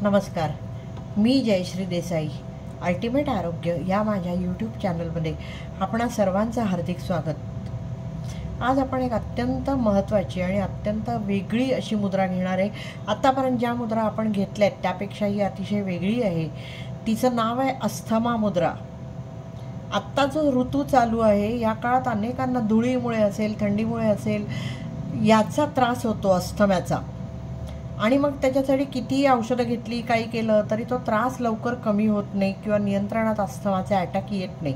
नमस्कार, मी जयश्री देसाई. अल्टिमेट आरोग्य या माझ्या यूट्यूब चॅनलमध्ये आपणा सर्वांचं हार्दिक स्वागत. आज आपण एक अत्यंत महत्त्वाची आणि अत्यंत वेगळी अशी मुद्रा घेणार आहे. आत्तापर्यंत ज्या मुद्रा आपण घेतल्या आहेत त्यापेक्षा ही अतिशय वेगळी आहे. तिचं नाव आहे अस्थमा मुद्रा. आत्ता जो ऋतू चालू आहे या काळात अनेकांना धुळीमुळे असेल, थंडीमुळे असेल, याचा त्रास होतो अस्थम्याचा. आणि मग त्याच्यासाठी कितीही औषधं घेतली, काही केलं तरी तो त्रास लवकर कमी होत नाही किंवा नियंत्रणात अस्थमाचे अटॅक येत नाही.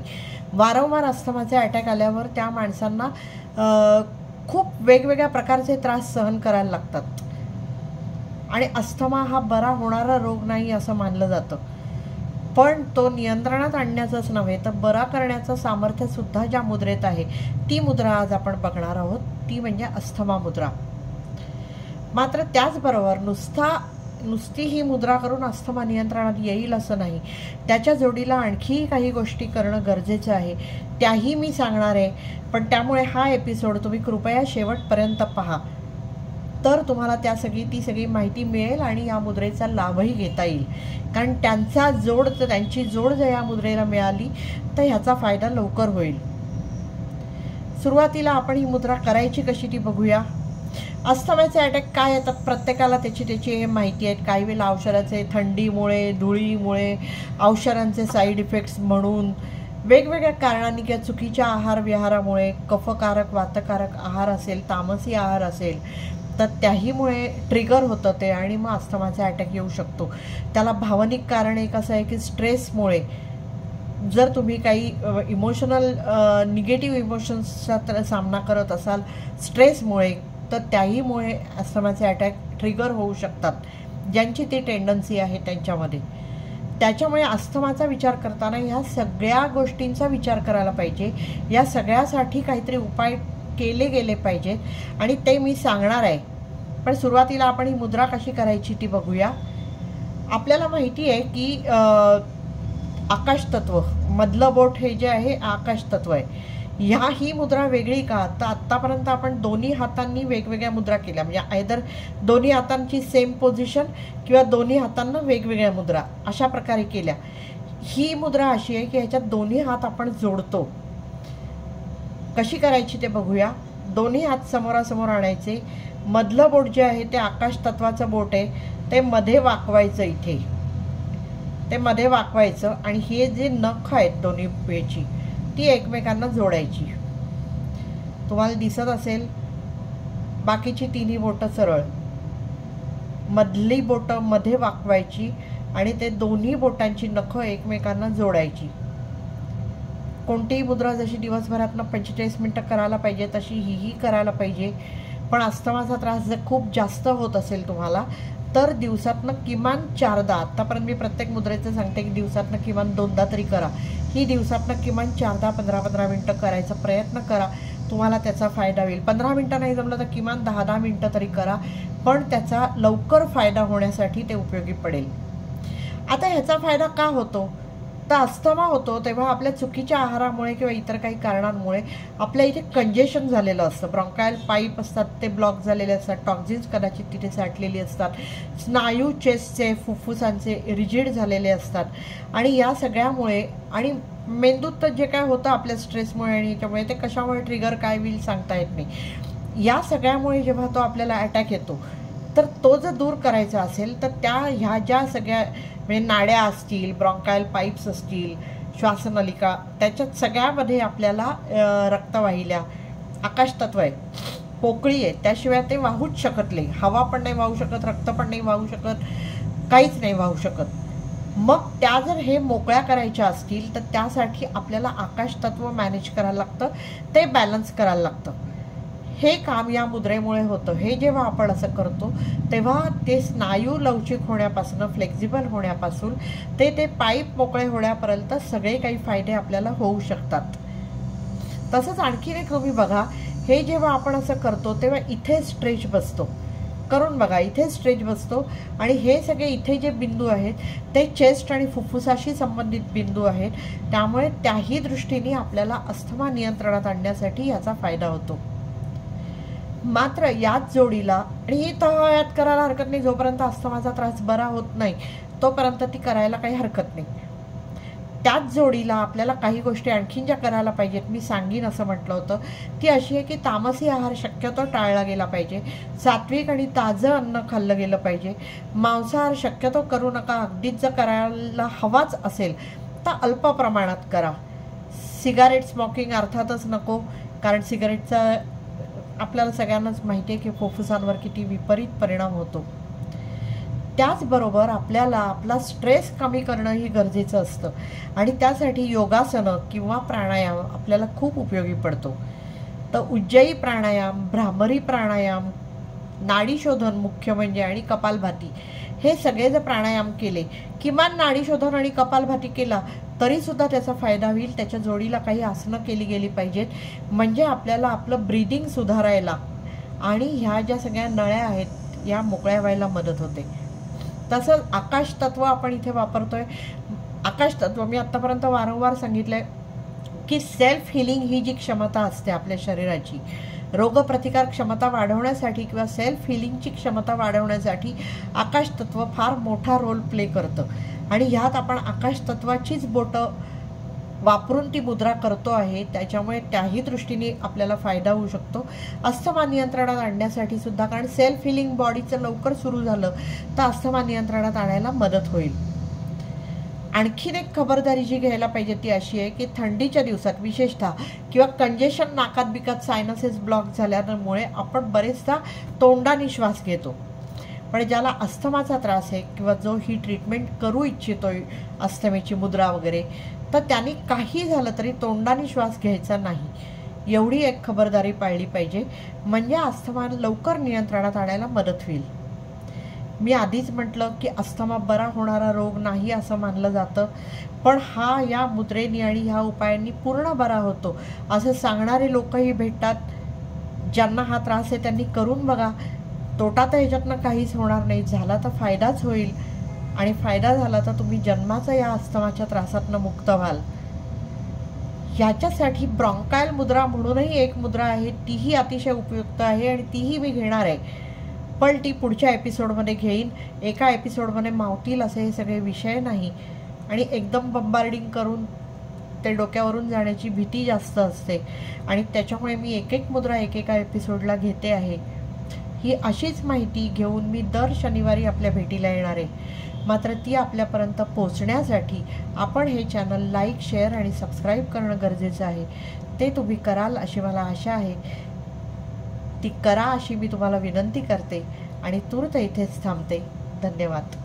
वारंवार अस्थमाचे अटॅक आल्यावर त्या माणसांना खूप वेगवेगळ्या प्रकारचे त्रास सहन करायला लागतात. आणि अस्थमा हा बरा होणारा रोग नाही असं मानलं जातं, पण तो नियंत्रणात आणण्याचंच नव्हे तर बरा करण्याचं सामर्थ्यसुद्धा ज्या मुद्रेत आहे ती मुद्रा आज आपण बघणार आहोत. ती म्हणजे अस्थमा मुद्रा. मात्र त्याचबरोबर नुसती ही मुद्रा करून अस्थमा नियंत्रणात येईल असं नाही. त्याच्या जोडीला आणखी काही गोष्टी करणं गरजेचं आहे, त्याही मी सांगणार आहे. पण त्यामुळे हा एपिसोड तुम्ही कृपया शेवटपर्यंत पहा, तर तुम्हाला ती सगळी माहिती मिळेल आणि या मुद्रेचा लाभही घेता येईल. कारण त्यांची जोड जर या मुद्रेला मिळाली तर ह्याचा फायदा लवकर होईल. सुरुवातीला आपण ही मुद्रा करायची कशी ती बघूया. अस्थमाचे अटॅक काय येतात प्रत्येकाला त्याची माहिती आहेत. काही वेळेला औषधाचे, थंडीमुळे, धुळीमुळे, औषधांचे साईड इफेक्ट्स म्हणून, वेगवेगळ्या कारणांनी किंवा चुकीच्या आहार विहारामुळे, कफकारक वातकारक आहार असेल, तामसी आहार असेल तर त्याहीमुळे ट्रिगर होतं ते आणि मग अस्थमाचा अटॅक येऊ शकतो. त्याला भावनिक कारण एक असं आहे की स्ट्रेसमुळे जर तुम्ही काही निगेटिव्ह इमोशन्सचा सामना करत असाल स्ट्रेसमुळे, तर त्याहीमुळे अस्थमाचे अटॅक ट्रिगर होऊ शकतात, ज्यांची ती टेंडन्सी आहे त्यांच्यामध्ये. त्याच्यामुळे अस्थमाचा विचार करताना ह्या सगळ्या गोष्टींचा विचार करायला पाहिजे. या सगळ्यासाठी काहीतरी उपाय केले गेले पाहिजेत आणि ते मी सांगणार आहे. पण सुरुवातीला आपण ही मुद्रा कशी करायची ती बघूया. आपल्याला माहिती आहे की आकाशतत्व मधलं बोट हे जे आहे आकाशतत्व आहे. ही मुद्रा वेगळी का? तर आत्तापर्यंत आपण दोन्ही हातांनी वेगवेगळ्या मुद्रा केल्या, म्हणजे आयदर दोन्ही हातांची सेम पोझिशन किंवा दोन्ही हातांना वेगवेगळ्या मुद्रा अशा प्रकारे केल्या. ही मुद्रा अशी आहे की ह्याच्यात दोन्ही हात आपण जोडतो. कशी करायची ते बघूया. दोन्ही हात समोरासमोर आणायचे. मधलं बोट जे आहे ते आकाश तत्वाचं बोट आहे, ते मध्ये वाकवायचं. इथे ते मध्ये वाकवायचं आणि हे जे नख आहेत दोन्ही पेची ती एकमेकांना जोडायची. तुम्हाला दिसत असेल बाकीची तिन्ही बोटं सरळ, मधली बोटं मध्ये वाकवायची आणि ते दोन्ही बोटांची नखं एकमेकांना जोडायची. कोणतीही मुद्रा जशी दिवसभरातनं 45 मिनटं करायला पाहिजे तशी ही करायला पाहिजे. पण अस्थमाचा त्रास जर खूप जास्त होत असेल तुम्हाला तर दिवसातनं किमान 4दा, आत्तापर्यंत मी प्रत्येक मुद्रेचं सांगते की दिवसातनं किमान 2दा तरी करा. ही दिवसातनं किमान 4दा 15-15 मिनटं करायचा प्रयत्न करा, तुम्हाला त्याचा फायदा होईल. 15 मिनटं नाही जमलं तर किमान 10-10 मिनटं तरी करा, पण त्याचा लवकर फायदा होण्यासाठी ते उपयोगी पडेल. आता ह्याचा फायदा का होतो? तर अस्थमा होतो तेव्हा आपल्या चुकीच्या आहारामुळे किंवा इतर काही कारणांमुळे आपल्या इथे कंजेशन झालेलं असतं. ब्रॉन्कायल पाईप असतात ते ब्लॉक झालेले असतात, टॉक्झिन्स कदाचित तिथे साठलेली असतात, स्नायू चेस्टचे, फुफ्फुसांचे रिजिड झालेले असतात. आणि या सगळ्यामुळे आणि मेंदूत जे काय होतं आपल्या स्ट्रेसमुळे आणि याच्यामुळे ते कशामुळे ट्रिगर काय होईल सांगता येत नाही. या सगळ्यामुळे जेव्हा तो आपल्याला अटॅक येतो तर तो जर दूर करायचा असेल तर ह्या ज्या सगळ्या म्हणजे नाड्या असतील, ब्रॉन्कायल पाईप्स असतील, श्वासनलिका, त्याच्यात सगळ्यामध्ये आपल्याला रक्तवाहिल्या, आकाशतत्व आहे, पोकळी आहे, त्याशिवाय ते वाहूच शकत नाही. हवा पण नाही वाहू शकत, रक्त पण नाही वाहू शकत, काहीच नाही वाहू शकत. मग त्या जर हे मोकळ्या करायच्या असतील तर त्यासाठी आपल्याला आकाशतत्व मॅनेज करायला लागतं, ते बॅलन्स करायला लागतं. हे काम या मुद्रेमुळे होतं. हे जेव्हा आपण असं करतो तेव्हा ते स्नायू लवचिक होण्यापासून, फ्लेक्झिबल होण्यापासून ते पाईप मोकळे होण्यापर्यंत सगळे काही फायदे आपल्याला होऊ शकतात. तसंच आणखीन एक तुम्ही बघा, हे जेव्हा आपण असं करतो तेव्हा इथे स्ट्रेच बसतो. करून बघा, इथे स्ट्रेच बसतो आणि हे सगळे इथे जे बिंदू आहेत ते चेस्ट आणि फुफ्फुसाशी संबंधित बिंदू आहेत. त्यामुळे त्याही दृष्टीने आपल्याला अस्थमा नियंत्रणात आणण्यासाठी याचा फायदा होतो. मात्र याच जोडीला, आणि ही तळहात करायला हरकत नाही, जोपर्यंत अस्थमाचा त्रास बरा होत नाही तोपर्यंत ती करायला काही हरकत नाही. त्याच जोडीला आपल्याला काही गोष्टी आणखीन ज्या करायला पाहिजेत, मी सांगीन असं म्हटलं होतं, ती अशी आहे की तामसी आहार शक्यतो टाळला गेला पाहिजे, सात्विक आणि ताजं अन्न खाल्लं गेलं पाहिजे, मांसाहार शक्यतो करू नका, अगदीच जर करायला हवाच असेल तर अल्प प्रमाणात करा. सिगारेट स्मोकिंग अर्थातच नको, कारण सिगारेटचा आपल्याला सगळ्यांनाच माहिती आहे की फुफ्फुसांवर किती विपरीत परिणाम होतो. त्याचबरोबर आपल्याला आपला स्ट्रेस कमी करणंही गरजेचं असतं आणि त्यासाठी योगासनं किंवा प्राणायाम आपल्याला खूप उपयोगी पडतो. तर उज्जयी प्राणायाम, भ्रामरी प्राणायाम, नाडी शोधन मुख्य म्हणजे, आणि कपालभाती, हे सगळे जर प्राणायाम केले, किमान नाडी शोधन आणि कपालभाती केला तरीसुद्धा त्याचा फायदा होईल. त्याच्या जोडीला काही आसनं केली गेली पाहिजेत, म्हणजे आपल्याला आपलं ब्रीदिंग सुधारायला आणि ह्या ज्या सगळ्या नळ्या आहेत या मोकळ्या व्हायला मदत होते. तसंच आकाश तत्व आपण इथे वापरतोय. आकाश तत्व मी आत्तापर्यंत वारंवार सांगितलंय की सेल्फ हिलिंग ही जी क्षमता असते आपल्या शरीराची, रोगप्रतिकार क्षमता वाढवण्यासाठी किंवा सेल्फ हिलिंगची क्षमता वाढवण्यासाठी आकाश तत्व फार मोठा रोल प्ले करतं. आणि ह्यात आपण आकाश तत्वाचीच बोटं वापरून ती मुद्रा करतो आहे, त्याच्यामुळे त्याही दृष्टीने आपल्याला फायदा होऊ शकतो अस्थमा नियंत्रणात आणण्यासाठी सुद्धा. कारण सेल्फ हिलिंग बॉडीचं लवकर सुरू झालं तर अस्थमा नियंत्रणात आणायला मदत होईल. आणखीन एक खबरदारी जी घ्यायला पाहिजे ती अशी आहे की थंडीच्या दिवसात विशेषतः किंवा कंजेशन नाकात बिकात सायनसेस ब्लॉक झाल्यामुळे आपण बरेचदा तोंडाने श्वास घेतो. पण ज्याला अस्थमाचा त्रास आहे किंवा जो ही ट्रीटमेंट करू इच्छितोय अस्थमेची मुद्रा वगैरे, तर त्यांनी काही झालं तरी तोंडाने श्वास घ्यायचा नाही. एवढी एक खबरदारी पाळली पाहिजे, म्हणजे अस्थमा लवकर नियंत्रणात आणायला मदत होईल. मी आधीच म्हटलं की अस्थमा बरा होणारा रोग नाही असं मानलं जातं, पण हा या मुद्रेनी आणि ह्या उपायांनी पूर्ण बरा होतो असं सांगणारे लोकही भेटतात. ज्यांना हा त्रास आहे त्यांनी करून बघा, तोटा तर ह्याच्यातनं काहीच होणार नाही, झाला तर फायदाच होईल, आणि फायदा झाला तर तुम्ही जन्माचा या अस्थमाच्या त्रासातनं मुक्त व्हाल. ह्याच्यासाठी ब्रॉन्कायल मुद्रा म्हणूनही एक मुद्रा आहे, तीही अतिशय उपयुक्त आहे आणि तीही मी घेणार आहे, पण ती पुढच्या एपिसोडमध्ये घेईन. एका एपिसोडमध्ये मावतील असे हे सगळे विषय नाही, आणि एकदम बंबार्डिंग करून ते डोक्यावरून जाण्याची भीती जास्त असते, आणि त्याच्यामुळे मी एक एक मुद्रा एकेका एपिसोडला घेते आहे. ही अशीच माहिती घेऊन मी दर शनिवारी आपल्या भेटीला येणार आहे. मात्र ती आपल्यापर्यंत पोचण्यासाठी आपण हे चॅनल लाईक, शेअर आणि सबस्क्राईब करणं गरजेचं आहे. ते तुम्ही कराल अशी मला आशा आहे. ती करा अशी मी तुम्हाला विनंती करते आणि तूर्त इथेच थांबते. धन्यवाद.